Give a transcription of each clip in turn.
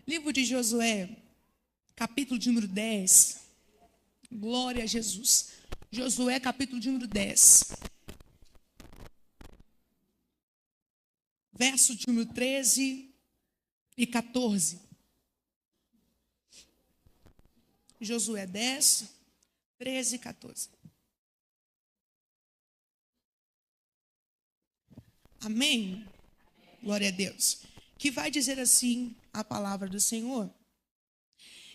Livro de Josué, capítulo de número 10. Glória a Jesus. Josué, capítulo de número 10. Verso de número 13 e 14. Josué 10, 13 e 14. Amém? Glória a Deus. Que vai dizer assim a palavra do Senhor.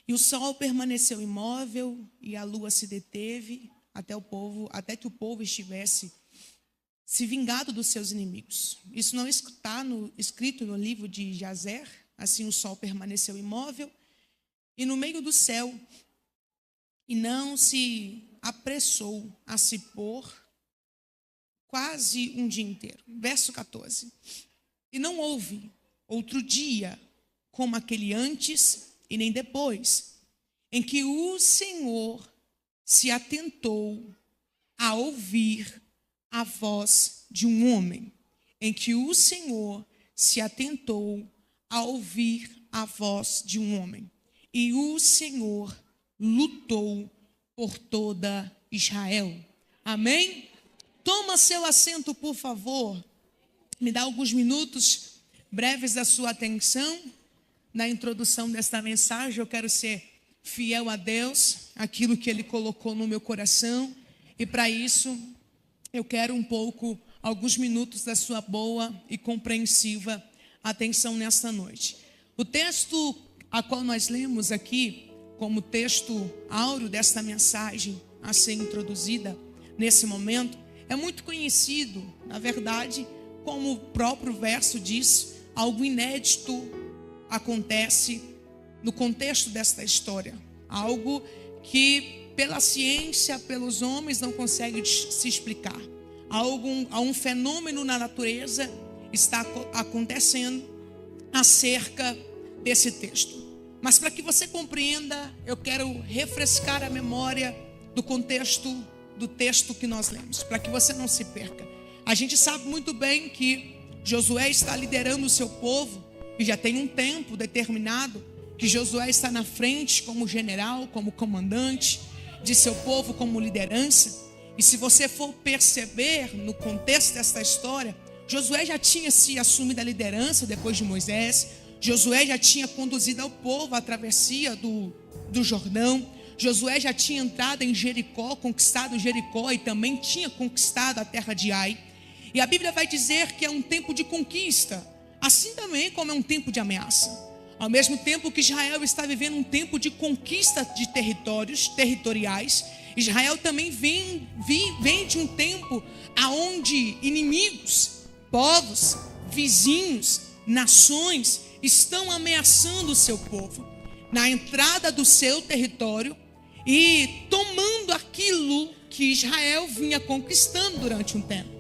E o sol permaneceu imóvel e a lua se deteve até que o povo estivesse se vingado dos seus inimigos. Isso não está escrito no livro de Jazer. Assim o sol permaneceu imóvel e no meio do céu, e não se apressou a se pôr quase um dia inteiro. Verso 14. E não houve outro dia como aquele antes e nem depois, em que o Senhor se atentou a ouvir a voz de um homem. Em que o Senhor se atentou a ouvir a voz de um homem. E o Senhor lutou por toda Israel. Amém? Toma seu assento, por favor. Me dá alguns minutos breves da sua atenção. Na introdução desta mensagem, eu quero ser fiel a Deus, aquilo que Ele colocou no meu coração. E para isso, eu quero alguns minutos da sua boa e compreensiva atenção nesta noite. O texto a qual nós lemos aqui, como texto áureo desta mensagem a ser introduzida nesse momento, é muito conhecido, na verdade, como o próprio verso diz, algo inédito acontece no contexto desta história. Algo que pela ciência, pelos homens não consegue se explicar. Há um fenômeno na natureza está acontecendo acerca desse texto. Mas para que você compreenda, eu quero refrescar a memória do contexto do texto que nós lemos, para que você não se perca. A gente sabe muito bem que Josué está liderando o seu povo, e já tem um tempo determinado que Josué está na frente como general, como comandante de seu povo, como liderança. E se você for perceber no contexto desta história, Josué já tinha se assumido a liderança depois de Moisés. Josué já tinha conduzido ao povo a travessia do Jordão. Josué já tinha entrado em Jericó, conquistado Jericó e também tinha conquistado a terra de Ai. E a Bíblia vai dizer que é um tempo de conquista, assim também como é um tempo de ameaça. Ao mesmo tempo que Israel está vivendo um tempo de conquista de territoriais, Israel também vem de um tempo aonde inimigos, povos, vizinhos, nações estão ameaçando o seu povo na entrada do seu território e tomando aquilo que Israel vinha conquistando durante um tempo.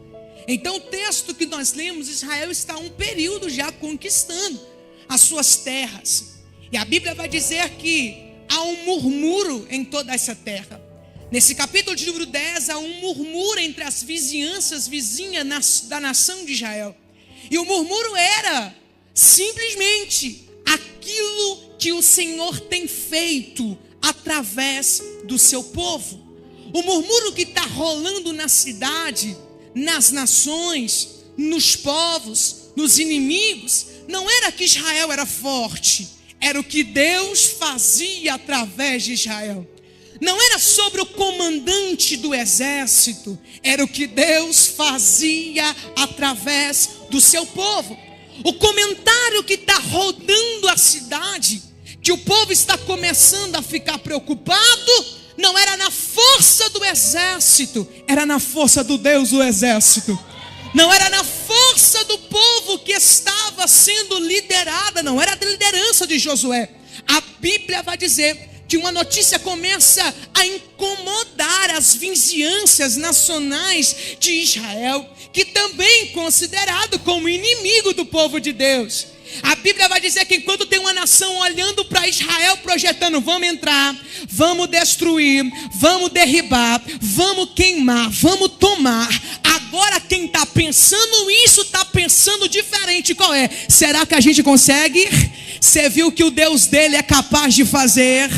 Então o texto que nós lemos, Israel está um período já conquistando as suas terras. E a Bíblia vai dizer que há um murmúrio em toda essa terra. Nesse capítulo de número 10, há um murmúrio entre as vizinhas da nação de Israel. E o murmúrio era simplesmente aquilo que o Senhor tem feito através do seu povo. O murmúrio que está rolando na cidade, nas nações, nos povos, nos inimigos, não era que Israel era forte, era o que Deus fazia através de Israel. Não era sobre o comandante do exército, era o que Deus fazia através do seu povo. O comentário que está rodando a cidade, que o povo está começando a ficar preocupado, não era na força do exército, era na força do Deus do exército. Não era na força do povo que estava sendo liderada, não era a liderança de Josué. A Bíblia vai dizer que uma notícia começa a incomodar as vizinhanças nacionais de Israel, que também é considerado como inimigo do povo de Deus. A Bíblia vai dizer que enquanto tem uma nação olhando para Israel, projetando, vamos entrar, vamos destruir, vamos derribar, vamos queimar, vamos tomar. Agora quem está pensando isso, está pensando diferente. Qual é? Será que a gente consegue? Você viu que o Deus dele é capaz de fazer?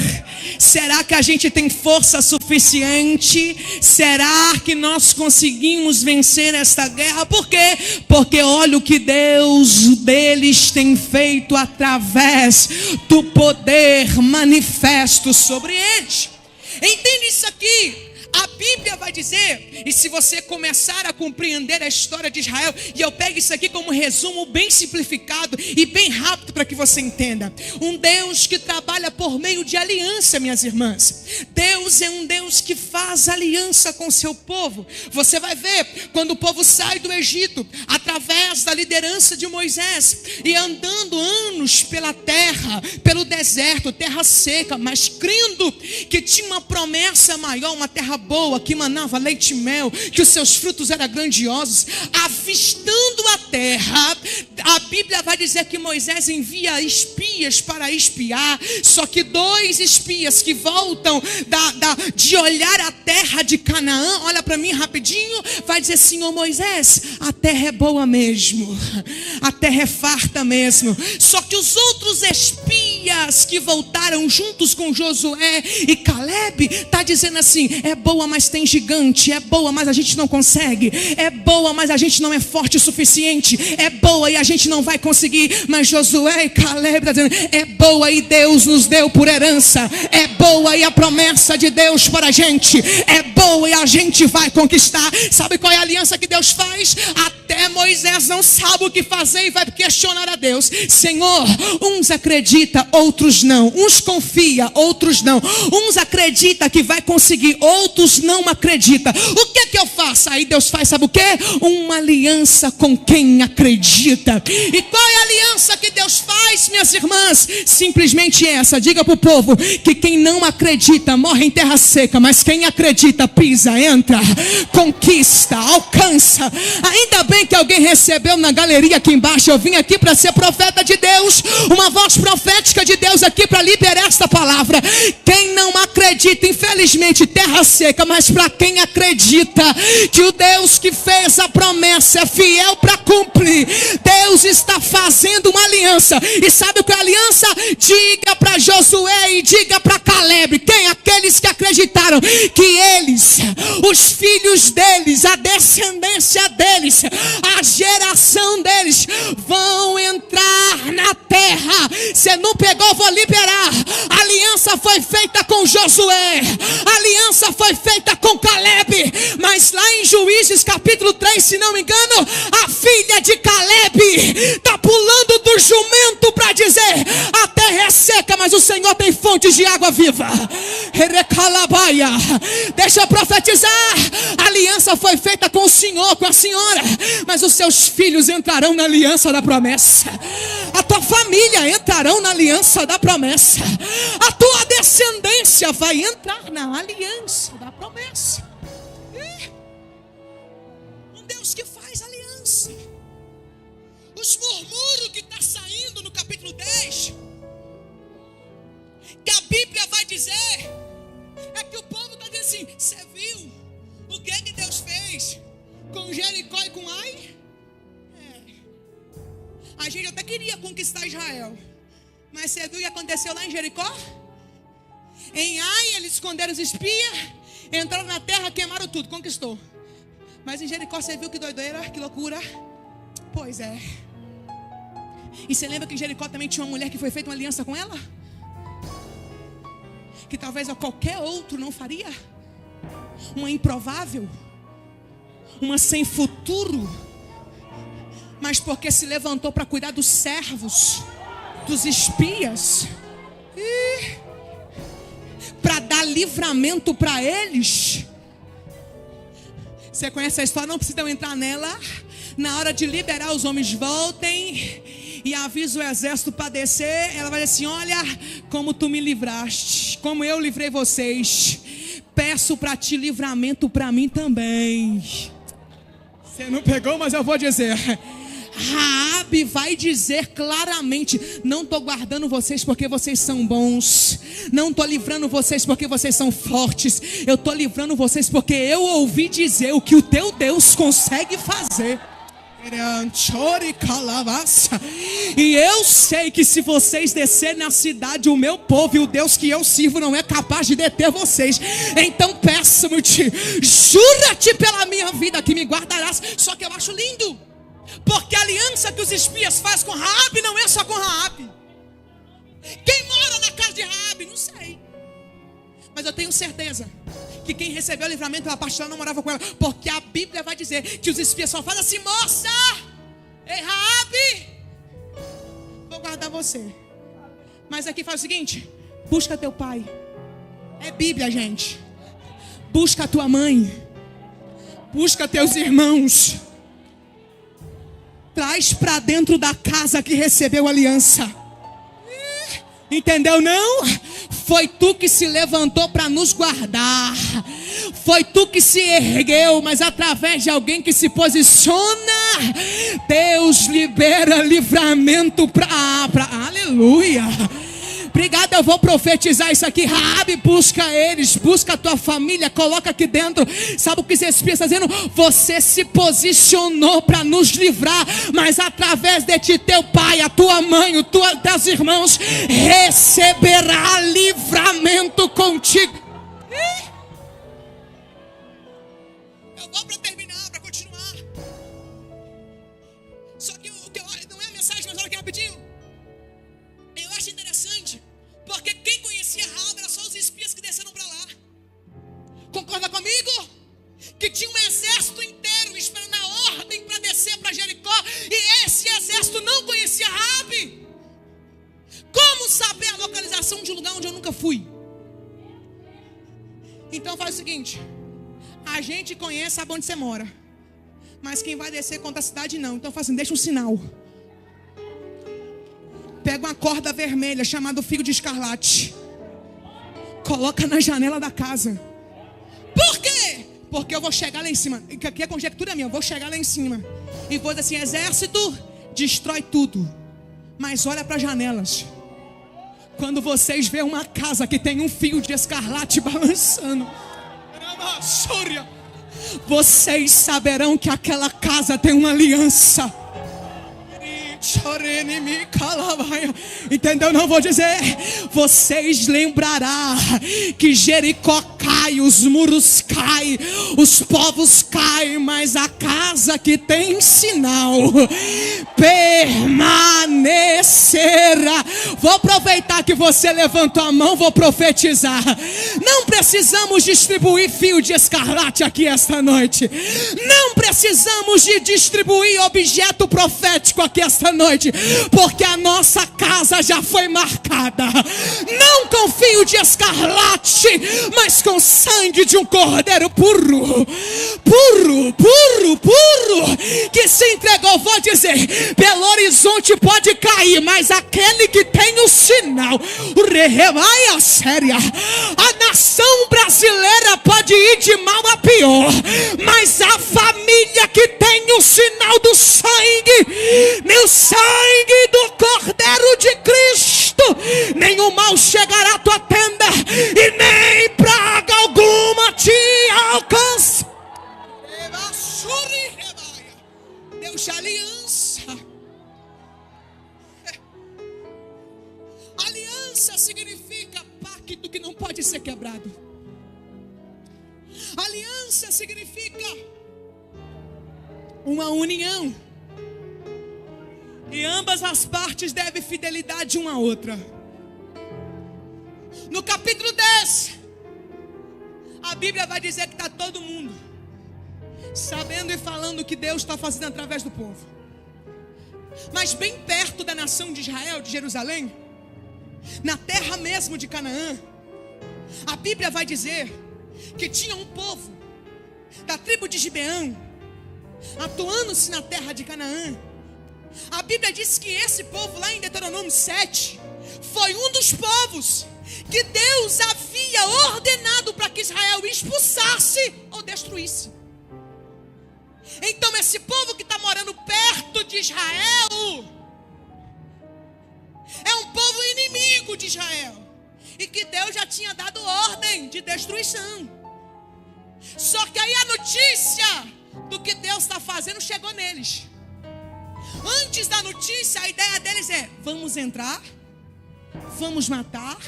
Será que a gente tem força suficiente? Será que nós conseguimos vencer esta guerra? Por quê? Porque olha o que Deus deles tem feito através do poder manifesto sobre eles. Entende isso aqui? A Bíblia vai dizer, e se você começar a compreender a história de Israel, e eu pego isso aqui como resumo bem simplificado e bem rápido para que você entenda. Um Deus que trabalha por meio de aliança, minhas irmãs. Deus é um Deus que faz aliança com o seu povo. Você vai ver, quando o povo sai do Egito, através da liderança de Moisés, e andando anos pela terra, pelo deserto, terra seca, mas crendo que tinha uma promessa maior, uma terra boa, que manava leite e mel, que os seus frutos eram grandiosos. Avistando a terra, a Bíblia vai dizer que Moisés envia espias para espiar. Só que 2 espias que voltam de olhar a terra de Canaã, olha para mim rapidinho, vai dizer assim: ô Moisés, a terra é boa mesmo, a terra é farta mesmo. Só que os outros espias que voltaram juntos com Josué e Caleb, está dizendo assim: é boa, mas tem gigante. É boa, mas a gente não consegue. É boa, mas a gente não é forte o suficiente. É boa e a gente não vai conseguir. Mas Josué e Caleb está dizendo: é boa e Deus nos deu por herança. É boa e a promessa de Deus para a gente é boa e a gente vai conquistar. Sabe qual é a aliança que Deus faz? Até Moisés não sabe o que fazer e vai questionar a Deus: Senhor, uns acreditam, outros não. Uns confia, outros não. Uns acreditam que vai conseguir, outros não acreditam. O que é que eu faço? Aí Deus faz, sabe o que? Uma aliança com quem acredita. E qual é a aliança que Deus faz, minhas irmãs? Simplesmente essa. Diga para o povo que quem não acredita morre em terra seca, mas quem acredita pisa, entra, conquista, alcança. Ainda bem que alguém recebeu na galeria aqui embaixo. Eu vim aqui para ser profeta de Deus, uma voz profética de Deus aqui para liberar esta palavra. Quem não acredita, infelizmente, terra seca, mas para quem acredita que o Deus que fez a promessa é fiel para cumprir, Deus está fazendo uma aliança. E sabe o que é a aliança? Diga para Josué e diga para Caleb: quem? Aqueles que acreditaram que eles, os filhos deles, a descendência deles, a geração deles vão entrar na terra. Você não pegou, vou liberar. A aliança foi feita com Josué, a aliança foi feita com Caleb. Mas lá em Juízes capítulo 3, se não me engano, a filha de Caleb está pulando do jumento para dizer: a terra é seca, mas o Senhor tem fontes de água viva. Deixa eu profetizar. A aliança foi feita com o Senhor, com a senhora, mas os seus filhos entrarão na aliança da promessa. A tua família entrarão na aliança da promessa. A tua descendência vai entrar na aliança da promessa. Um Deus que faz aliança. Os murmúrios que está saindo no capítulo 10, que a Bíblia vai dizer, é que o povo está dizendo assim: você viu o que é que Deus fez com Jericó e com Ai? A gente até queria conquistar Israel, mas você viu o que aconteceu lá em Jericó? Em Ai eles esconderam os espias, entraram na terra, queimaram tudo, conquistou. Mas em Jericó você viu que doideira, que loucura? Pois é. E você lembra que em Jericó também tinha uma mulher que foi feita uma aliança com ela? Que talvez a qualquer outro não faria. Uma improvável, uma sem futuro, mas porque se levantou para cuidar dos servos, dos espias, para dar livramento para eles. Você conhece a história, não precisa entrar nela. Na hora de liberar, os homens voltem e avisa o exército para descer. Ela vai dizer assim: olha como tu me livraste, como eu livrei vocês, peço para ti livramento para mim também. Você não pegou, mas eu vou dizer. Raabe vai dizer claramente: não estou guardando vocês porque vocês são bons, não estou livrando vocês porque vocês são fortes, eu estou livrando vocês porque eu ouvi dizer o que o teu Deus consegue fazer. E eu sei que se vocês descerem na cidade, o meu povo e o Deus que eu sirvo não é capaz de deter vocês. Então peço-te, jura-te pela minha vida que me guardarás. Só que eu acho lindo, porque a aliança que os espias fazem com Raabe não é só com Raabe. Quem mora na casa de Raabe? Não sei. Mas eu tenho certeza que quem recebeu o livramento pela parte dela não morava com ela. Porque a Bíblia vai dizer que os espias só fazem assim: moça, ei Raabe, vou guardar você. Mas aqui faz o seguinte: busca teu pai. É Bíblia, gente. Busca a tua mãe. Busca teus irmãos. Traz para dentro da casa que recebeu a aliança. Entendeu não? Foi tu que se levantou para nos guardar. Foi tu que se ergueu, mas através de alguém que se posiciona, Deus libera livramento para aleluia. Obrigado, eu vou profetizar isso aqui. Raabe, busca eles, busca a tua família, coloca aqui dentro. Sabe o que esse Espírito está dizendo? Você se posicionou para nos livrar, mas através de ti, teu pai, a tua mãe, teus irmãos receberá livramento contigo. Eu vou para terminar, para continuar. Só que o que não é a mensagem, mas olha aqui rapidinho. Eu acho interessante, porque quem conhecia Raabe era só os espias que desceram para lá. Concorda comigo? Que tinha um exército inteiro esperando a ordem para descer para Jericó, e esse exército não conhecia Raabe. Como saber a localização de um lugar onde eu nunca fui? Então faz o seguinte: a gente conhece, sabe onde você mora, mas quem vai descer contra a cidade não. Então faz assim, deixa um sinal. Pega uma corda vermelha chamada fio de escarlate, coloca na janela da casa. Por quê? Porque eu vou chegar lá em cima. Aqui é conjectura minha. Eu vou chegar lá em cima e vou dizer assim: exército, destrói tudo, mas olha para as janelas. Quando vocês verem uma casa que tem um fio de escarlate balançando, vocês saberão que aquela casa tem uma aliança. Entendeu? Não vou dizer. Vocês lembrarão que Jericó cai, os muros caem, os povos caem, mas a casa que tem sinal permanecerá. Vou aproveitar que você levantou a mão, vou profetizar. Não precisamos distribuir fio de escarlate aqui esta noite. Não precisamos de distribuir objeto profético aqui esta noite, porque a nossa casa já foi marcada, não com fio de escarlate, mas com sangue de um cordeiro puro, que se entregou. Vou dizer, Belo Horizonte pode cair, mas aquele que tem o sinal, a séria, a nação brasileira pode ir de mal a pior, mas a família que tem o sinal do sangue, meu sangue do Cordeiro de Cristo, nenhum mal chegará à tua tenda e nem praga alguma te alcança. Deus, aliança. Aliança significa pacto que não pode ser quebrado. Aliança significa uma união, e ambas as partes devem fidelidade uma à outra. No capítulo 10, a Bíblia vai dizer que está todo mundo sabendo e falando o que Deus está fazendo através do povo. Mas bem perto da nação de Israel, de Jerusalém, na terra mesmo de Canaã, a Bíblia vai dizer que tinha um povo da tribo de Gibeão atuando-se na terra de Canaã. A Bíblia diz que esse povo, lá em Deuteronômio 7, foi um dos povos que Deus havia ordenado para que Israel expulsasse ou destruísse. Então esse povo que está morando perto de Israel é um povo inimigo de Israel, e que Deus já tinha dado ordem de destruição. Só que aí a notícia do que Deus está fazendo chegou neles. Antes da notícia, a ideia deles é: vamos entrar, vamos matar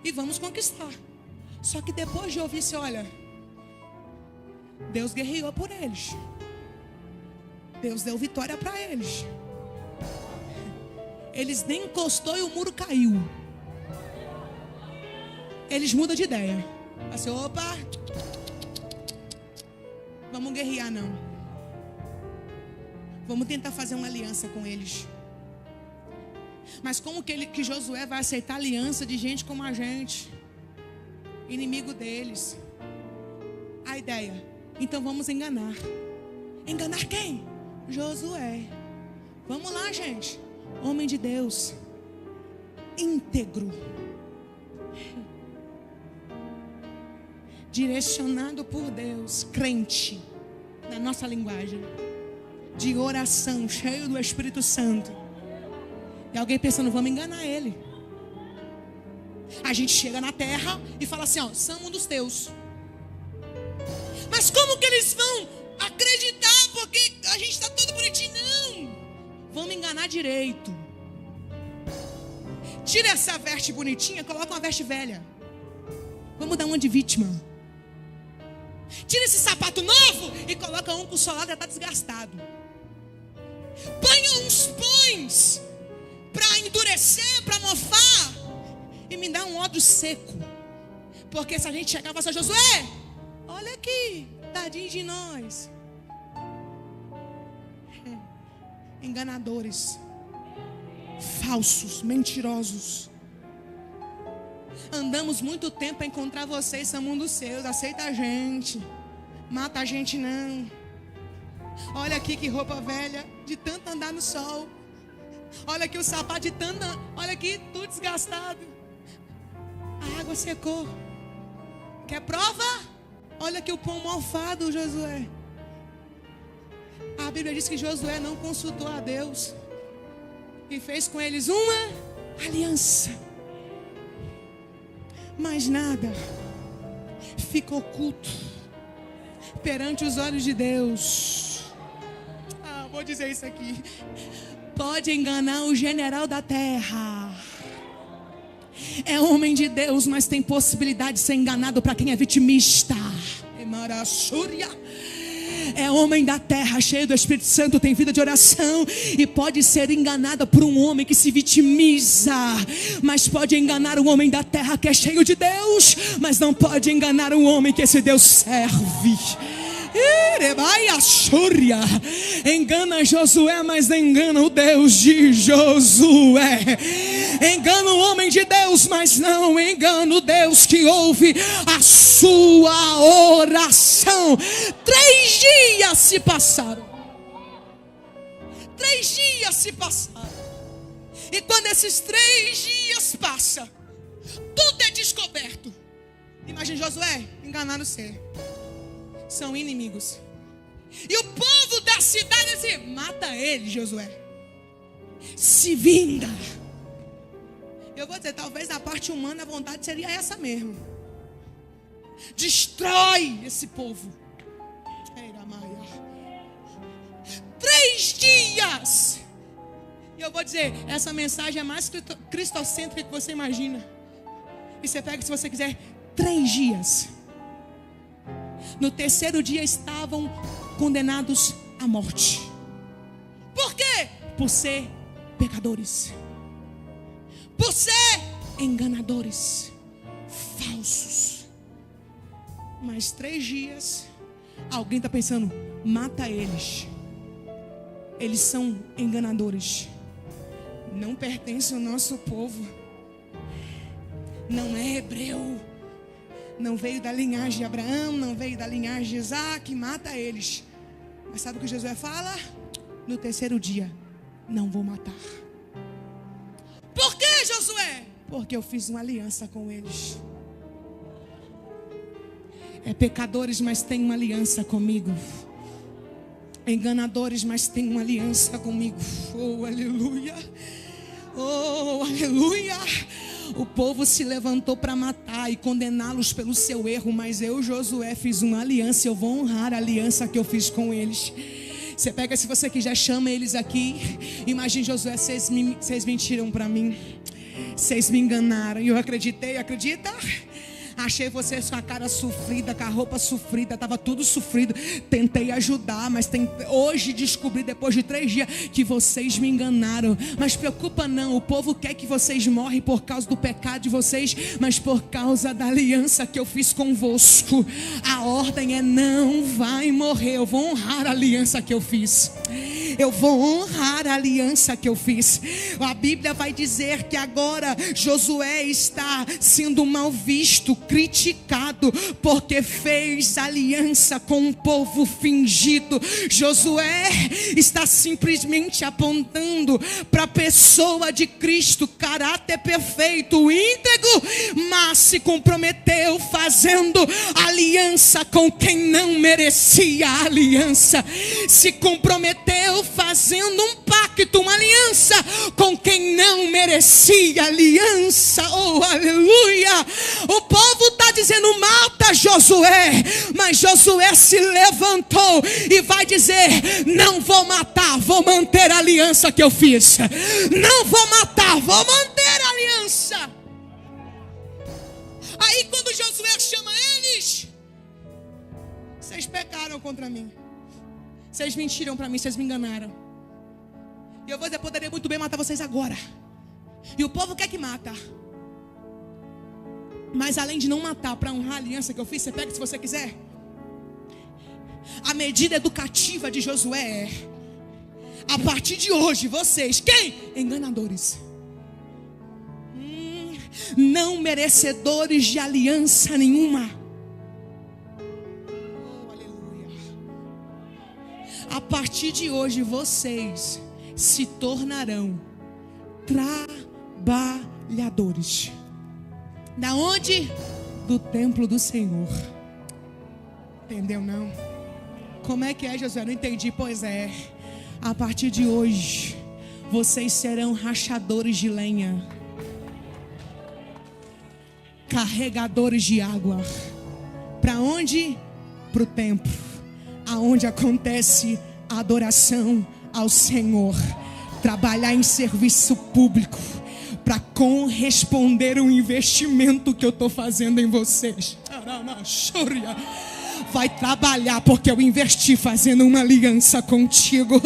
e vamos conquistar. Só que depois de ouvir, olha, Deus guerreou por eles. Deus deu vitória para eles. Eles nem encostou e o muro caiu. Eles mudam de ideia. Assim, opa, vamos guerrear não. Vamos tentar fazer uma aliança com eles. Mas como que Josué vai aceitar aliança de gente como a gente? Inimigo deles. A ideia: então vamos enganar. Enganar quem? Josué. Vamos lá, gente. Homem de Deus, íntegro, direcionado por Deus, crente, na nossa linguagem, de oração, cheio do Espírito Santo. E alguém pensando: vamos enganar ele. A gente chega na terra e fala assim: ó, somos um dos teus. Mas como que eles vão acreditar? Porque a gente está todo bonitinho. Não, vamos enganar direito. Tira essa veste bonitinha, coloca uma veste velha. Vamos dar uma de vítima. Tira esse sapato novo e coloca um que o solado já está desgastado. Põe uns pães para endurecer, para mofar, e me dá um ódio seco. Porque se a gente chegar e falar: Josué, olha aqui, tadinho de nós. Enganadores, falsos, mentirosos. Andamos muito tempo a encontrar vocês, são um dos seus. Aceita a gente, mata a gente não. Olha aqui que roupa velha, de tanto andar no sol. Olha aqui o sapato de tanto. Olha aqui, tudo desgastado. A água secou. Quer prova? Olha aqui o pão mofado, Josué. A Bíblia diz que Josué não consultou a Deus e fez com eles uma aliança. Mas nada fica oculto perante os olhos de Deus. Vou dizer isso aqui. Pode enganar o general da terra. É homem de Deus, mas tem possibilidade de ser enganado para quem é vitimista. É homem da terra, cheio do Espírito Santo, tem vida de oração e pode ser enganada por um homem que se vitimiza. Mas pode enganar o homem da terra que é cheio de Deus, mas não pode enganar o homem que esse Deus serve. Engana Josué, mas não engana o Deus de Josué. Engana o homem de Deus, mas não engana o Deus que ouve a sua oração. 3 dias se passaram. 3 dias se passaram. E quando esses 3 dias passam, tudo é descoberto. Imagina Josué, enganaram você. São inimigos. E o povo da cidade assim: mata ele, Josué. Se vinga. Eu vou dizer, talvez na parte humana a vontade seria essa mesmo. Destrói esse povo. 3 dias. E eu vou dizer, essa mensagem é mais cristocêntrica que você imagina. E você pega, se você quiser, 3 dias. No 3º dia estavam condenados à morte. Por quê? Por ser pecadores, por ser enganadores, falsos. Mas 3 dias, alguém está pensando: mata eles. Eles são enganadores. Não pertence ao nosso povo. Não é hebreu. Não veio da linhagem de Abraão, não veio da linhagem de Isaac, mata eles. Mas sabe o que Josué fala? No 3º dia, não vou matar. Por que, Josué? Porque eu fiz uma aliança com eles. É pecadores, mas tem uma aliança comigo. Enganadores, mas tem uma aliança comigo. Oh, aleluia. Oh, aleluia. O povo se levantou para matar e condená-los pelo seu erro, mas eu, Josué, fiz uma aliança. Eu vou honrar a aliança que eu fiz com eles. Você pega, se você quiser, chama eles aqui. Imagine Josué, vocês mentiram para mim. Vocês me enganaram. E eu acreditei, acredita? Achei vocês com a cara sofrida, com a roupa sofrida, estava tudo sofrido. Tentei ajudar, mas hoje descobri, depois de 3 dias, que vocês me enganaram. Mas preocupa não, o povo quer que vocês morrem por causa do pecado de vocês, mas por causa da aliança que eu fiz convosco. A ordem é: não vai morrer. Eu vou honrar a aliança que eu fiz. Eu vou honrar a aliança que eu fiz. A Bíblia vai dizer que agora Josué está sendo mal visto, criticado, porque fez aliança com um povo fingido. Josué está simplesmente apontando para a pessoa de Cristo, caráter perfeito, íntegro, mas se comprometeu fazendo aliança com quem não merecia a aliança. Se comprometeu fazendo um pacto, uma aliança com quem não merecia aliança. Oh, aleluia! O povo está dizendo: mata Josué, mas Josué se levantou e vai dizer: não vou matar, vou manter a aliança que eu fiz. Não vou matar, vou manter a aliança. Aí quando Josué chama eles: vocês pecaram contra mim, vocês mentiram para mim, vocês me enganaram. E eu vou dizer: poderia muito bem matar vocês agora. E o povo quer que mata. Mas além de não matar, para honrar a aliança que eu fiz, você pega se você quiser. A medida educativa de Josué é: a partir de hoje, vocês, quem? Enganadores, não merecedores de aliança nenhuma. Oh, aleluia. A partir de hoje, vocês se tornarão trabalhadores. Da onde? Do templo do Senhor. Entendeu não? Como é que é, Josué? Não entendi. Pois é, a partir de hoje vocês serão rachadores de lenha, carregadores de água. Para onde? Para o templo, aonde acontece a adoração ao Senhor. Trabalhar em serviço público para corresponder o investimento que eu estou fazendo em vocês. Vai trabalhar porque eu investi fazendo uma aliança contigo.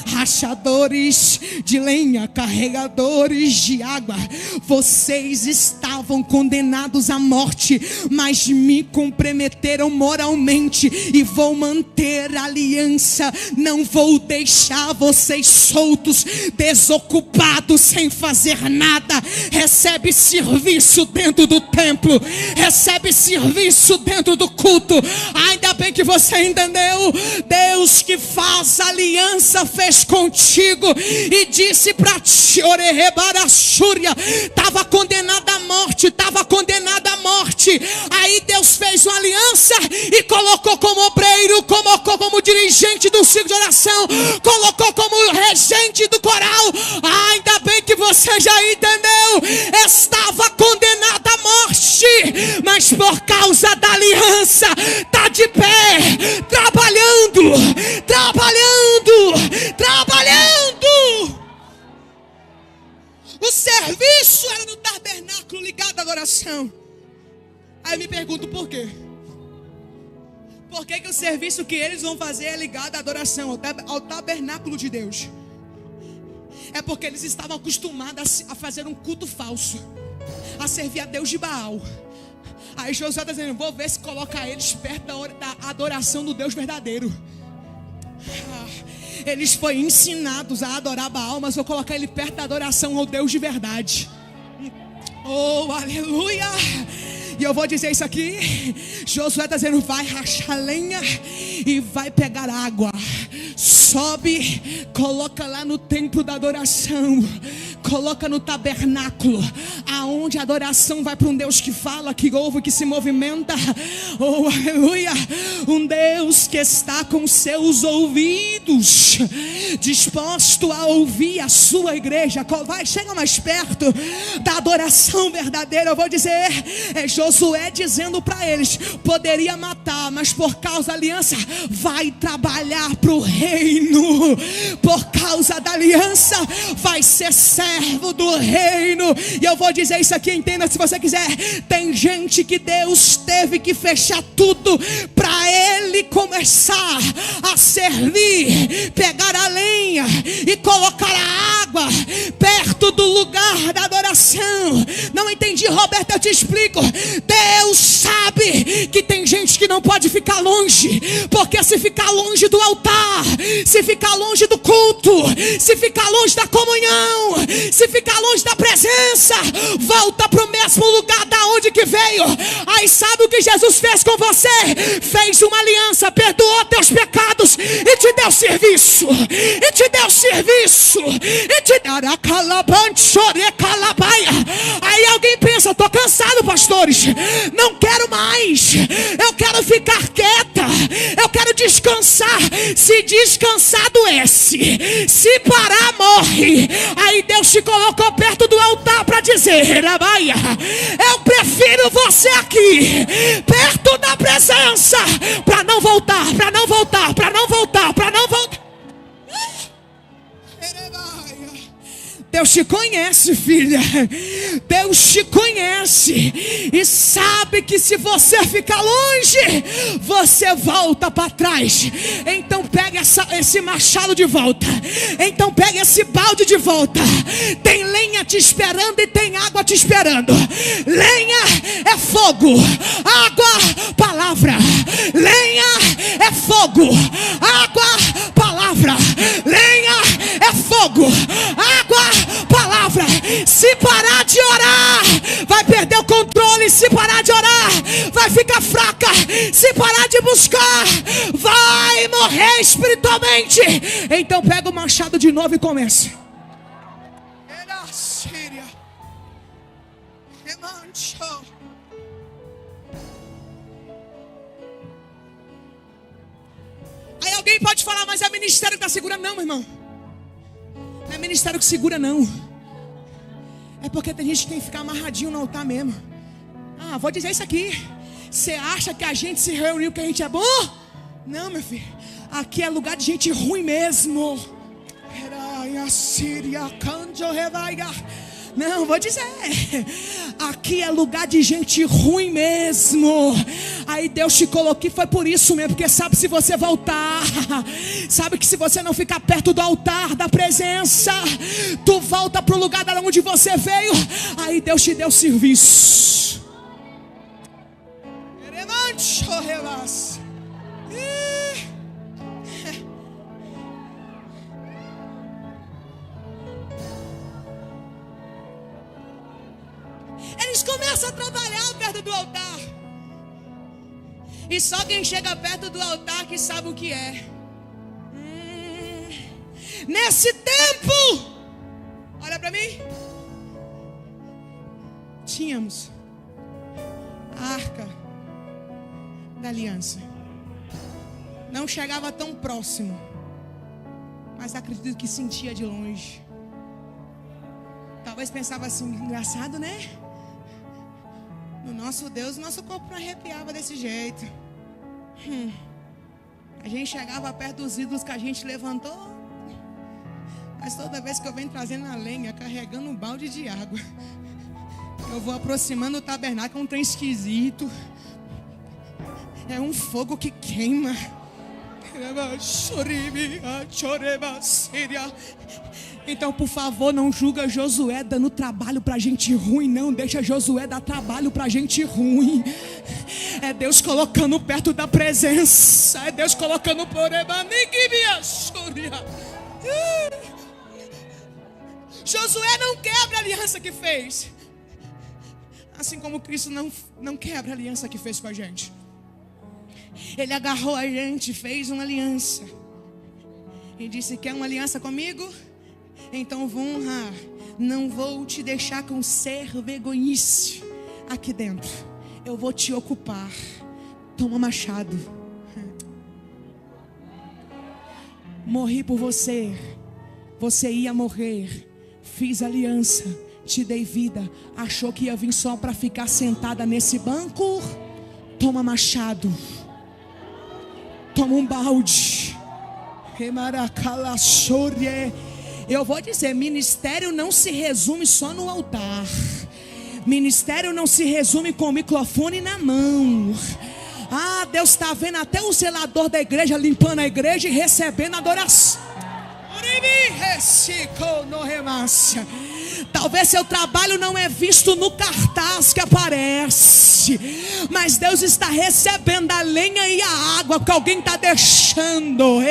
Rachadores de lenha, carregadores de água. Vocês estavam condenados à morte, mas me comprometeram moralmente e vou manter a aliança. Não vou deixar vocês soltos, desocupados, sem fazer nada. Recebe serviço dentro do templo, recebe serviço dentro do culto. Ainda bem que você entendeu. Deus que faz aliança fez contigo e disse para ti: estava condenada à morte, estava condenada à morte. Aí Deus fez uma aliança e colocou como obreiro, colocou como dirigente do ciclo de oração, colocou como regente do coral. Ainda bem que você já entendeu. Estava condenada à morte, mas por causa da aliança está de pé, trabalhando. O serviço era no tabernáculo ligado à adoração. Aí eu me pergunto por quê? Por que o serviço que eles vão fazer é ligado à adoração, ao tabernáculo de Deus? É porque eles estavam acostumados a fazer um culto falso, a servir a Deus de Baal. Aí Josué está dizendo: vou ver se coloca eles perto da adoração do Deus verdadeiro. Eles foram ensinados a adorar Baal, mas vou colocar ele perto da adoração ao Deus de verdade. Oh, aleluia! E eu vou dizer isso aqui. Josué está dizendo: vai rachar lenha e vai pegar água. Sobe, coloca lá no templo da adoração, coloca no tabernáculo, aonde a adoração vai para um Deus que fala, que ouve, que se movimenta. Oh, aleluia. Um Deus que está com seus ouvidos disposto a ouvir a sua igreja. Vai, chega mais perto da adoração verdadeira. Eu vou dizer, Josué dizendo para eles: poderia matar, mas por causa da aliança vai trabalhar para o reino. Por causa da aliança vai ser servo do reino. E eu vou dizer isso aqui, entenda se você quiser. Tem gente que Deus teve que fechar tudo para ele começar a servir, pegar a lenha e colocar a água perto do lugar da adoração. Não entendi, Roberto, eu te explico. Deus sabe que tem gente que não pode ficar longe, porque se ficar longe do altar, se ficar longe do culto, se ficar longe da comunhão, se ficar longe da presença, volta para o mesmo lugar da onde que veio. Aí sabe o que Jesus fez com você? Fez uma aliança, perdoou teus pecados e te deu serviço, e te deu serviço, e te deu. Aí alguém pensa: estou cansado, pastores, não quero mais, eu quero ficar quieta, eu quero descansar. Se descansar adoece, se parar morre. Aí Deus te colocou perto do altar para dizer: Rabaia, eu prefiro você aqui, perto da presença, para não voltar, para não voltar, para não voltar, para não voltar. Deus te conhece, filha. Deus te conhece e sabe que se você ficar longe, você volta para trás. Então pega esse machado de volta. Então pega esse balde de volta. Tem lenha te esperando e tem água te esperando. Lenha é fogo, água, palavra. Lenha é fogo, água, palavra. Lenha é fogo, água, palavra. Se parar de orar, vai perder o controle. Se parar de orar, vai ficar fraca. Se parar de buscar, vai morrer espiritualmente. Então pega o machado de novo e começa. Aí alguém pode falar: mas é ministério que está segurando. Não, meu irmão, não é ministério que segura, não. É porque tem gente que tem que ficar amarradinho no altar mesmo. Vou dizer isso aqui. Você acha que a gente se reuniu porque a gente é bom? Não, meu filho. Aqui é lugar de gente ruim mesmo. Não, vou dizer. Aqui é lugar de gente ruim mesmo. Aí Deus te colocou aqui, foi por isso mesmo. Porque sabe, se você voltar, sabe que se você não ficar perto do altar da presença, tu volta para o lugar de onde você veio. Aí Deus te deu serviço. Eles começam a trabalhar perto do altar. E só quem chega perto do altar que sabe o que é. Nesse tempo, olha para mim, tínhamos a arca da aliança. Não chegava tão próximo, mas acredito que sentia de longe. Talvez pensava assim: engraçado, né? No nosso Deus, nosso corpo não arrepiava desse jeito. A gente chegava perto dos ídolos que a gente levantou, mas toda vez que eu venho trazendo a lenha, carregando um balde de água, eu vou aproximando o tabernáculo, é um trem esquisito. É um fogo que queima. Então, por favor, não julga Josué dando trabalho pra gente ruim. Não deixa Josué dar trabalho pra gente ruim. É Deus colocando perto da presença. É Deus colocando por Josué não quebra a aliança que fez, assim como Cristo não quebra a aliança que fez com a gente. Ele agarrou a gente, fez uma aliança e disse: quer uma aliança comigo? Então vamos Não vou te deixar com ser vergonhice aqui dentro. Eu vou te ocupar. Toma machado. Morri por você. Você ia morrer. Fiz aliança. Te dei vida. Achou que ia vir só para ficar sentada nesse banco? Toma machado. Toma um balde. Eu vou dizer, ministério não se resume só no altar. Ministério não se resume com o microfone na mão. Ah, Deus está vendo até o zelador da igreja limpando a igreja e recebendo adoração. Talvez seu trabalho não é visto no cartaz que aparece, mas Deus está recebendo a lenha e a água que alguém está deixando.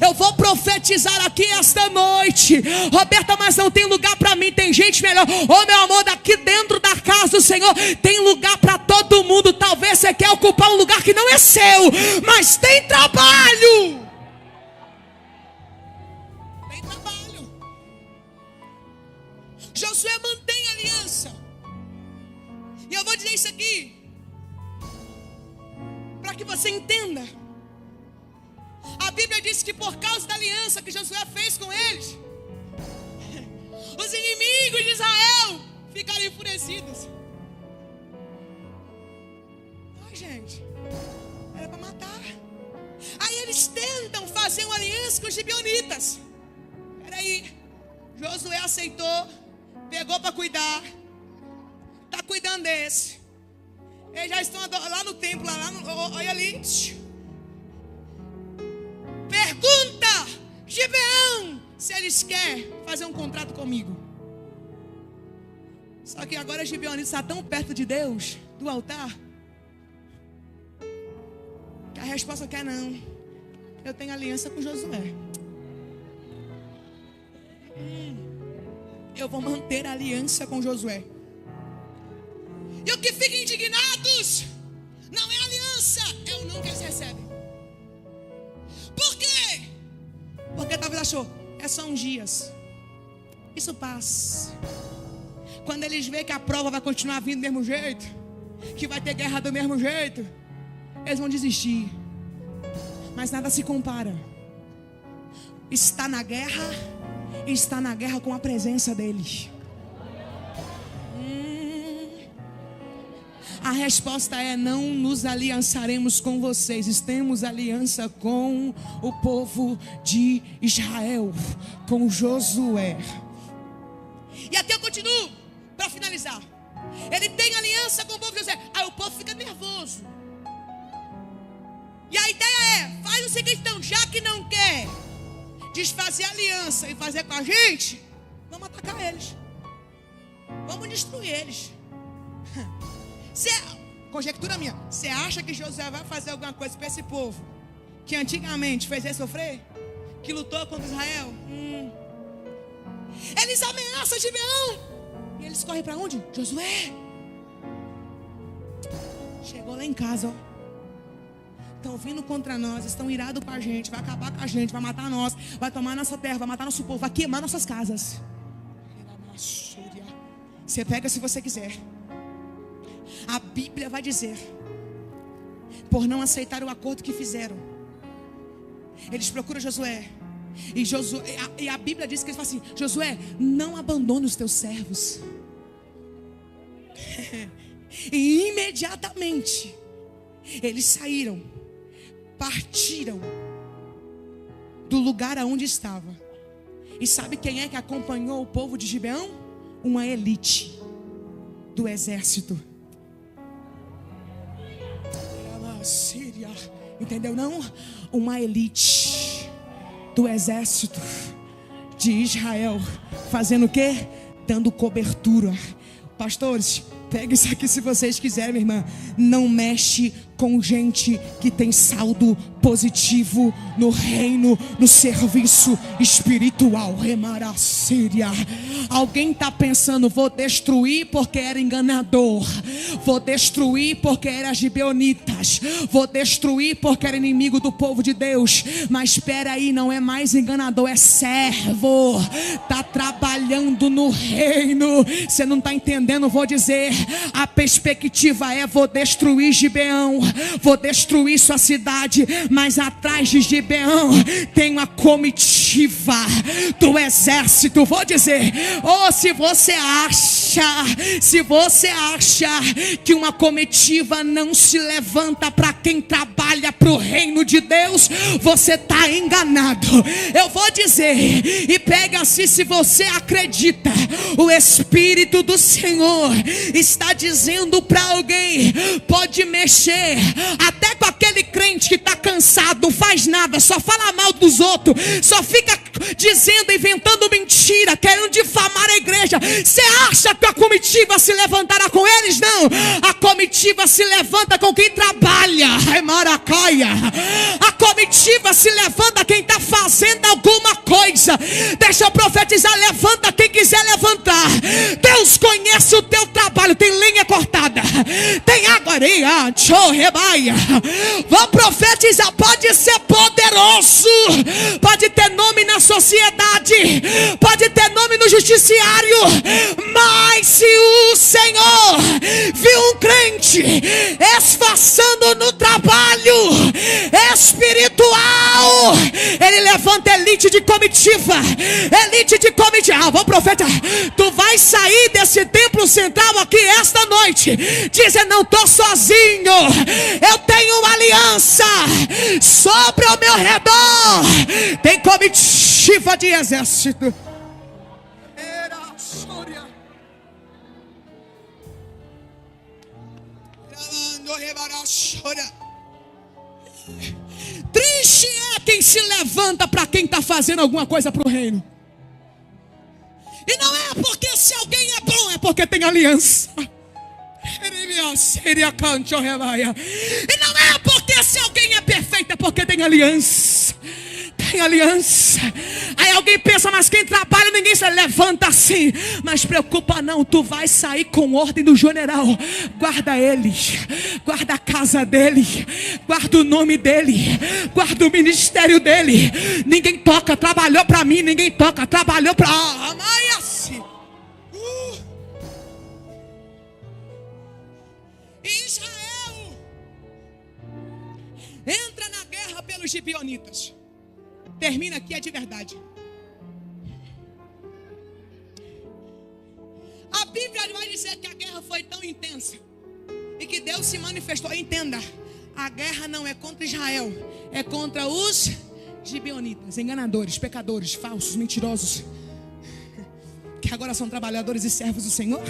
Eu vou profetizar aqui esta noite. Roberta, mas não tem lugar para mim, tem gente melhor. Oh, meu amor, daqui dentro da casa do Senhor tem lugar para todo mundo. Talvez você quer ocupar um lugar que não é seu, mas tem trabalho. Tem trabalho. Josué mantém a aliança. E eu vou dizer isso aqui para que você entenda. A Bíblia diz que por causa da aliança que Josué fez com eles, os inimigos de Israel ficaram enfurecidos. Ai, gente, era para matar. Aí eles tentam fazer uma aliança com os gibeonitas. Peraí, Josué aceitou, pegou para cuidar, está cuidando desse. Eles já estão lá no templo, olha ali. Pergunta, Gibeão, se eles querem fazer um contrato comigo. Só que agora Gibeonita está tão perto de Deus, do altar, que a resposta quer não. Eu tenho aliança com Josué. Eu vou manter a aliança com Josué. E o que fica indignados não é aliança, é o não que eles recebem. Por quê? Porque talvez achou, é só uns dias. Isso passa. Quando eles veem que a prova vai continuar vindo do mesmo jeito, que vai ter guerra do mesmo jeito, eles vão desistir. Mas nada se compara. Está na guerra com a presença dele. A resposta é: não nos aliançaremos com vocês. Temos aliança com o povo de Israel, com Josué. E aqui eu continuo para finalizar. Ele tem aliança com o povo de Josué. Aí o povo fica nervoso. E a ideia é: faz o seguinte, então, já que não quer desfazer a aliança e fazer com a gente, vamos atacar eles. Vamos destruir eles. Conjectura minha, você acha que Josué vai fazer alguma coisa para esse povo que antigamente fez ele sofrer? Que lutou contra Israel? Eles ameaçam Gibeão. E eles correm para onde? Josué. Chegou lá em casa, ó. Estão vindo contra nós, estão irados com a gente, vai acabar com a gente, vai matar nós, vai tomar nossa terra, vai matar nosso povo, vai queimar nossas casas. Você pega se você quiser. A Bíblia vai dizer, por não aceitar o acordo que fizeram, eles procuram Josué. E a Bíblia diz que eles falam assim: Josué, não abandone os teus servos. E imediatamente eles saíram, partiram do lugar aonde estava. E sabe quem é que acompanhou o povo de Gibeão? Uma elite do exército. Síria, entendeu não? Uma elite do exército de Israel, fazendo o quê? Dando cobertura. Pastores, pegue isso aqui se vocês quiserem, minha irmã. Não mexe com gente que tem saldo positivo no reino, no serviço espiritual. Remaracíria. Alguém está pensando: vou destruir porque era enganador, vou destruir porque era gibeonitas, vou destruir porque era inimigo do povo de Deus. Mas espera aí, não é mais enganador, é servo, está trabalhando no reino. Você não está entendendo? Vou dizer, a perspectiva é: vou destruir Gibeão, vou destruir sua cidade, mas atrás de Gibeão tem uma comitiva do exército. Vou dizer, se você acha que uma comitiva não se levanta para quem trabalha para o reino de Deus, você está enganado. Eu vou dizer, e pega assim, se você acredita, o Espírito do Senhor está dizendo para alguém: pode mexer até com aquele crente que está cansado, não faz nada, só fala mal dos outros, só fica dizendo, inventando mentira, querendo difamar a igreja. Você acha que a comitiva se levantará com eles? Não, a comitiva se levanta com quem trabalha. Maracaia. A comitiva se levanta quem está fazendo alguma coisa. Deixa eu profetizar: levanta quem quiser levantar. Deus conhece o teu trabalho. Tem lenha cortada, tem água, rebaia. Vou profetizar: pode ser poderoso, pode ter nome na sociedade, pode ter nome no judiciário, mas se o Senhor viu um crente esforçando no trabalho espiritual, ele levanta elite de comitiva. Vou profetizar: tu vai sair desse templo central aqui esta noite dizendo: não estou sozinho, eu tenho uma aliança sobre o meu redor, tem comitiva de exército. Triste é quem se levanta para quem está fazendo alguma coisa para o reino. E não é porque se alguém é bom, é porque tem aliança. E não é porque se alguém é perfeito, é porque tem aliança. Tem aliança. Aí alguém pensa: mas quem trabalha, ninguém se levanta assim. Mas preocupa não, tu vai sair com ordem do general. Guarda ele, guarda a casa dele, guarda o nome dele, guarda o ministério dele. Ninguém toca, trabalhou para mim. Ninguém toca, trabalhou para Israel entra na guerra pelos gibeonitas. Termina aqui, é de verdade. A Bíblia vai dizer que a guerra foi tão intensa e que Deus se manifestou. Entenda, a guerra não é contra Israel, é contra os gibeonitas, enganadores, pecadores, falsos, mentirosos, que agora são trabalhadores e servos do Senhor.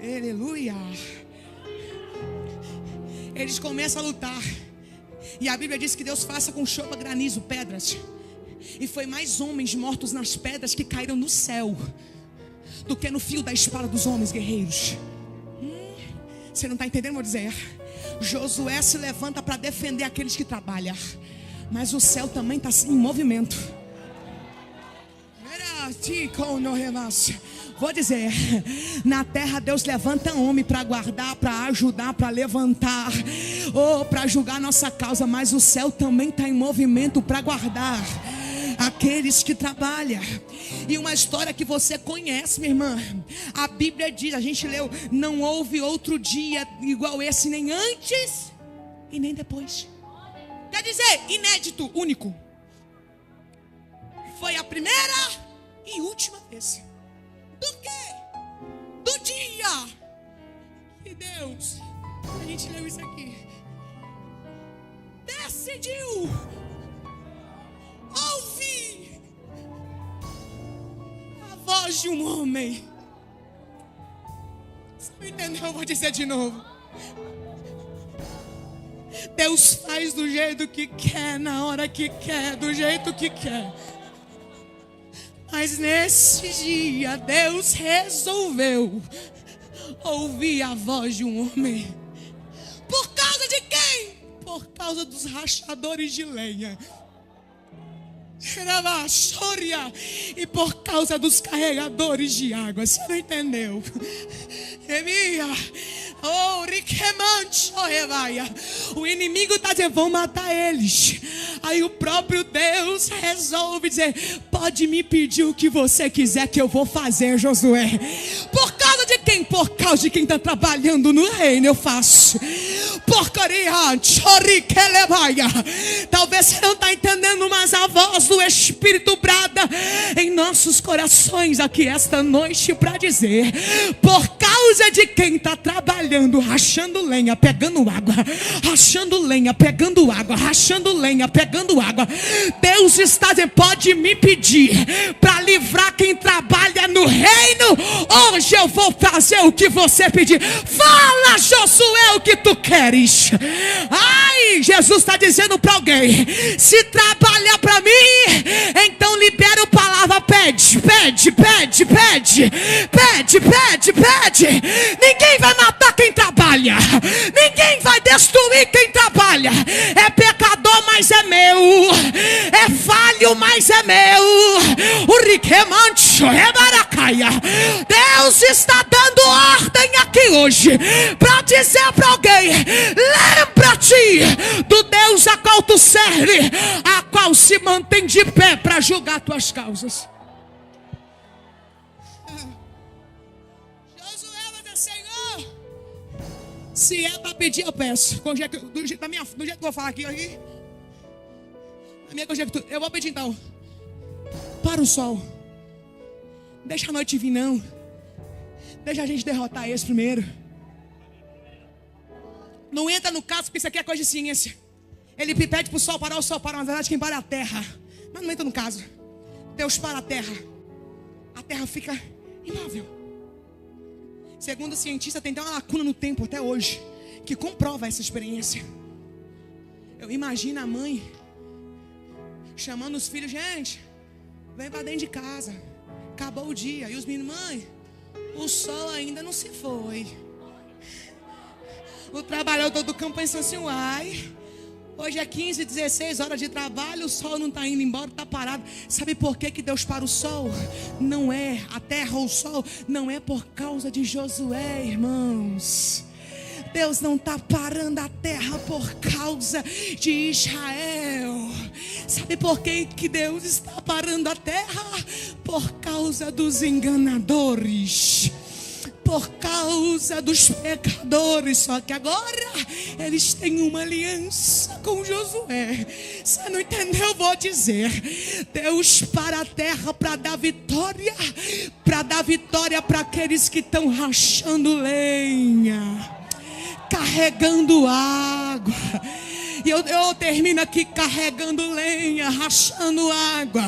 Aleluia. Eles começam a lutar. E a Bíblia diz que Deus faça com chuva, granizo, pedras. E foi mais homens mortos nas pedras que caíram no céu do que no fio da espada dos homens guerreiros. Você não está entendendo, vou dizer. Josué se levanta para defender aqueles que trabalham, mas o céu também está em movimento. Vou dizer, na terra Deus levanta homem para guardar, para ajudar, para levantar, ou para julgar nossa causa, mas o céu também está em movimento para guardar aqueles que trabalham. E uma história que você conhece, minha irmã, a Bíblia diz, a gente leu: não houve outro dia igual esse, nem antes e nem depois. Quer dizer, inédito, único. Foi a primeira e última vez. Do quê? Do dia que Deus, a gente leu isso aqui, decidiu ouvir a voz de um homem. Você não entendeu? Eu vou dizer de novo. Deus faz do jeito que quer, na hora que quer, do jeito que quer. Mas nesse dia Deus resolveu ouvir a voz de um homem. Por causa por causa dos rachadores de lenha. E por causa dos carregadores de água. Você não entendeu? O inimigo está dizendo: vão matar eles. Aí o próprio Deus resolve dizer: pode me pedir o que você quiser que eu vou fazer, Josué. Por causa de quem? Por causa de quem está trabalhando no reino, eu faço. Talvez você não está entendendo, mas a voz do Espírito brada em nossos corações aqui esta noite para dizer: por causa de quem está trabalhando, rachando lenha, pegando água, rachando lenha, pegando água, rachando lenha, pegando água, Deus está dizendo: pode me pedir para livrar quem trabalha no reino. Hoje eu vou fazer o que você pedir. Fala, Josué, o que tu queres. Ai, Jesus está dizendo para alguém: se trabalha para mim, então libera a palavra. Pede, pede, pede, pede, pede, pede, pede. Ninguém vai matar quem trabalha, ninguém vai destruir quem trabalha. É pecador, mas é meu. É falho, mas é meu. O riquemancho é baracaia. Deus está dando ordem aqui hoje para dizer para alguém: lembra-te do Deus a qual tu serve, a qual se mantém de pé para julgar tuas causas. Josué vai dizer: Senhor, se é para pedir, eu peço. Do jeito que eu vou falar aqui, na minha conjectura, eu vou pedir então: para o sol, deixa a noite vir, não. Deixa a gente derrotar esse primeiro. Não entra no caso, porque isso aqui é coisa de ciência. Ele pede para o sol parar, o sol para. Na verdade, quem para é a terra. Mas não entra no caso. Deus para a terra fica imóvel. Segundo o cientista, tem até uma lacuna no tempo até hoje que comprova essa experiência. Eu imagino a mãe chamando os filhos: gente, vem para dentro de casa, acabou o dia. E os meninos: mãe, o sol ainda não se foi. O trabalhador do campo pensou assim: uai, hoje é 15, 16 horas de trabalho, o sol não está indo embora, está parado. Sabe por que Deus para o sol? Não é a terra ou o sol, não é por causa de Josué, irmãos. Deus não está parando a terra por causa de Israel. Sabe por que Deus está parando a terra? Por causa dos enganadores, por causa dos pecadores. Só que agora eles têm uma aliança com Josué. Você não entendeu? Eu vou dizer: Deus para a terra para dar vitória, para aqueles que estão rachando lenha, carregando água. E eu termino aqui carregando lenha, rachando água,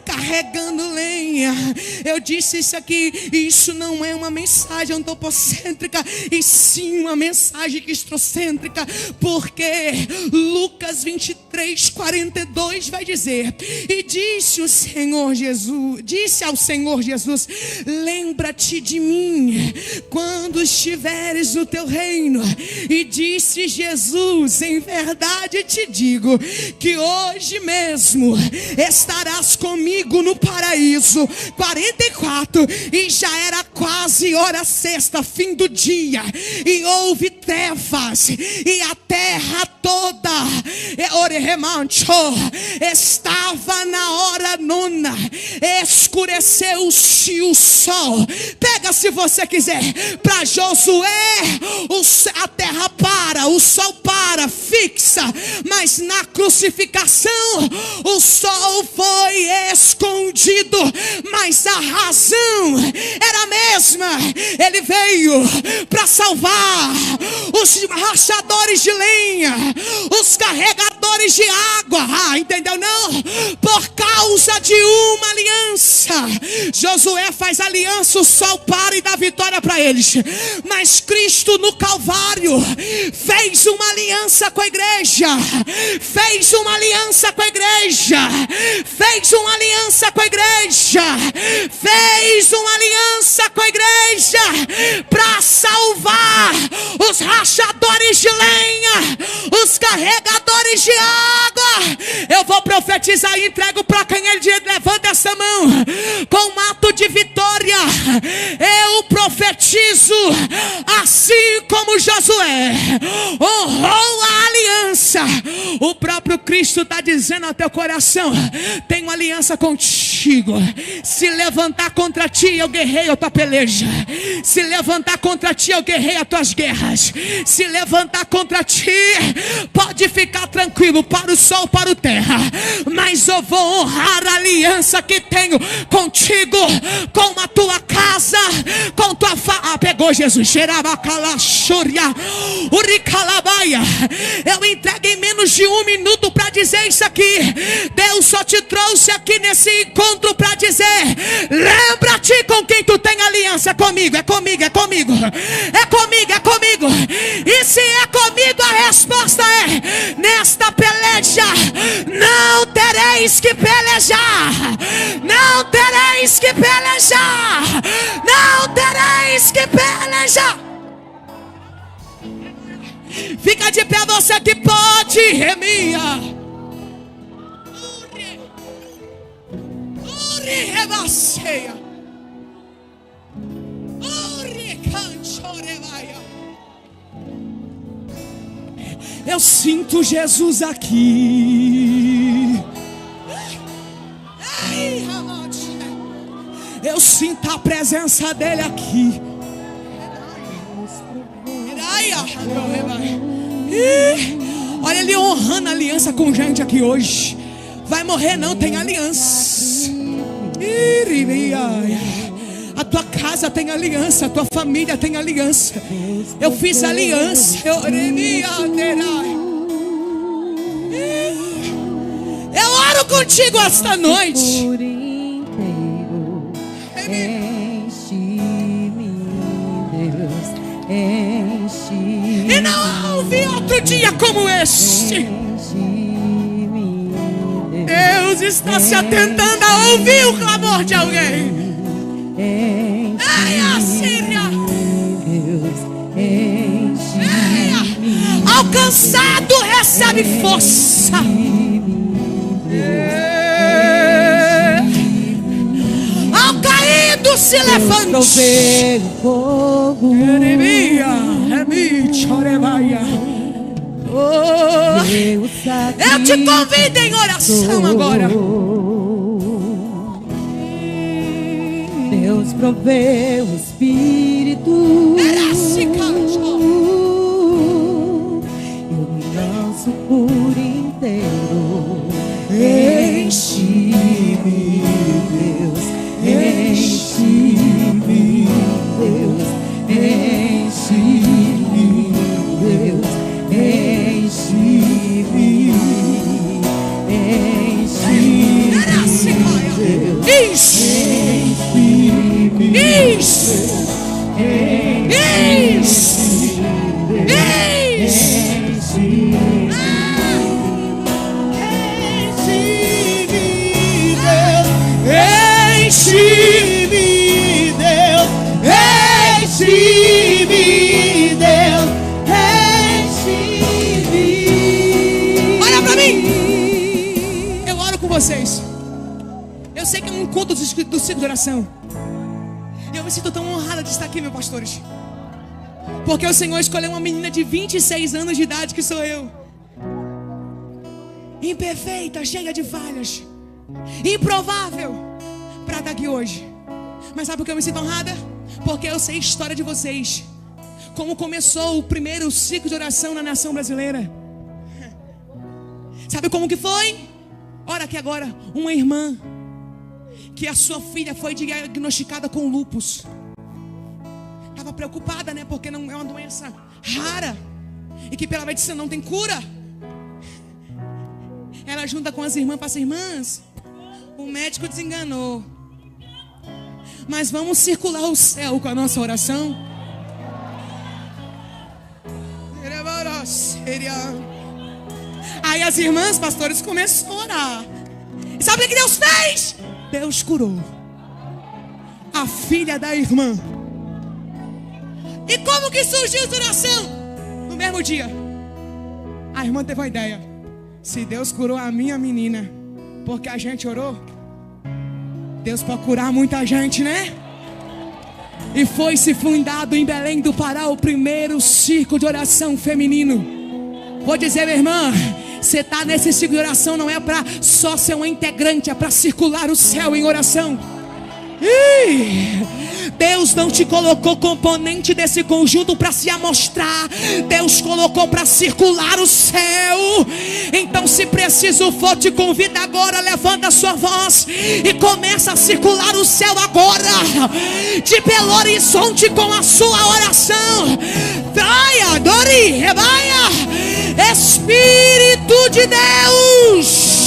carregando lenha. Eu disse isso aqui, isso não é uma mensagem antropocêntrica, e sim uma mensagem cristocêntrica, porque Lucas 23:42 vai dizer: e disse ao Senhor Jesus: lembra-te de mim quando estiveres no teu reino. E disse Jesus: em verdade te digo que hoje mesmo estarás comigo no paraíso. 44, e já era quase hora sexta, fim do dia, e houve trevas, e a terra toda estava na hora nona, escureceu-se o sol. Pega se você quiser. Para Josué, a terra para, o sol para, fixa. Mas na crucificação o sol foi escondido, mas a razão era a mesma. Ele veio para salvar os rachadores de lenha, os carregadores de água. Entendeu não? Por causa de uma aliança, Josué faz aliança, o sol para e dá vitória para eles. Mas Cristo no Calvário fez uma aliança com a igreja. Fez uma aliança com a igreja. Fez uma aliança com a igreja. Fez uma aliança com a igreja para salvar os rachadores de lenha, os carregadores de água. Eu vou profetizar e entrego para quem ele diz, levanta essa mão com um ato de vitória. Eu profetizo, assim como Josué honrou a aliança, o próprio Cristo está dizendo ao teu coração: tenho aliança contigo. Se levantar contra ti, eu guerreio a tua peleja. Se levantar contra ti, eu guerreio as tuas guerras. Se levantar contra ti, pode ficar tranquilo, para o sol, para o terra, mas eu vou honrar a aliança que tenho contigo, com a tua casa, com tua pegou Jesus. Eu entrego em menos de 1 minuto para dizer isso aqui. Deus só te trouxe aqui nesse encontro para dizer: lembra-te com quem tu tem aliança. É comigo, é comigo, é comigo, é comigo, é comigo. E se é comigo, a resposta é: nesta peleja não tereis que pelejar, não tereis que pelejar, não tereis que pelejar. Fica de pé você que pode, remia. Uri rebaceia. Uri canchorevaia. Eu sinto Jesus aqui. Eu sinto a presença dele aqui. Olha ele honrando a aliança com gente aqui hoje. Vai morrer não, tem aliança. A tua casa tem aliança, a tua família tem aliança. Eu fiz aliança. Eu oro contigo esta noite. E não houve outro dia como este. Deus está se atentando a ouvir o clamor de alguém. Eia, Síria. Eia. Alcançado recebe força. Ao caído se levante. Eu te convido em oração agora. Deus provê o Espírito. Eu me lanço por inteiro. Enche-me, Deus. Enche-me, Deus. Enche-me, Deus. Enche-me. Enche-me, Deus. Olha pra mim. Eu oro com vocês. Eu sei que é um encontro do ciclo de oração. E eu me sinto tão honrada de estar aqui, meus pastores. Porque o Senhor escolheu uma menina de 26 anos de idade, que sou eu. Imperfeita, cheia de falhas, improvável, para estar aqui hoje. Mas sabe por que eu me sinto honrada? Porque eu sei a história de vocês. Como começou o primeiro ciclo de oração na nação brasileira. Sabe como que foi? Ora aqui agora, uma irmã que a sua filha foi diagnosticada com lúpus. Estava preocupada, né? Porque não é uma doença rara e que pela medicina não tem cura. Ela junta com as irmãs, passa: irmãs, o médico desenganou, mas vamos circular o céu com a nossa oração. Aí as irmãs, pastores, começaram a orar. E sabe o que Deus fez? Deus curou a filha da irmã. E como que surgiu essa oração? No mesmo dia, A irmã teve uma ideia. Se Deus curou a minha menina porque a gente orou, Deus pode curar muita gente, né? E foi-se fundado em Belém do Pará o primeiro círculo de oração feminino. Vou dizer, minha irmã, você está nesse círculo de oração não é para só ser um integrante, é para circular o céu em oração. Deus não te colocou componente desse conjunto para se amostrar. Deus colocou para circular o céu. Então, se preciso for, te convido agora, levanta a sua voz e começa a circular o céu agora, de Belo Horizonte, com a sua oração. Traia, Dori, rebaia, Espírito de Deus,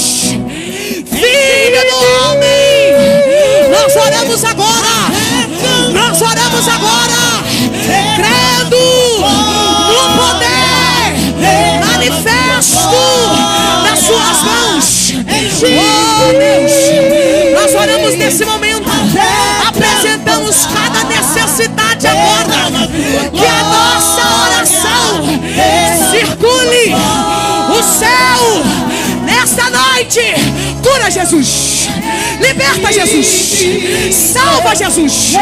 Filho do homem, nós oramos agora, nós oramos agora, crendo no poder manifesto nas suas mãos. Oh Deus, nós oramos nesse momento, apresentamos cada necessidade agora, que a nossa oração circule o céu nesta noite. Cura, Jesus. Liberta, Jesus. Salva, Jesus.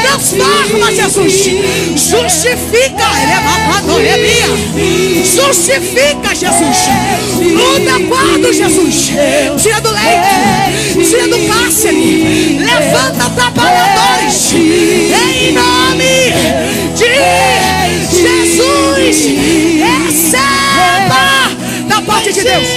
Transforma, Jesus. Justifica. Justifica, Jesus. Luta quando, Jesus. Tira do leito, tira do cárcere. Levanta trabalhadores. Em nome de Jesus. Receba da parte de Deus.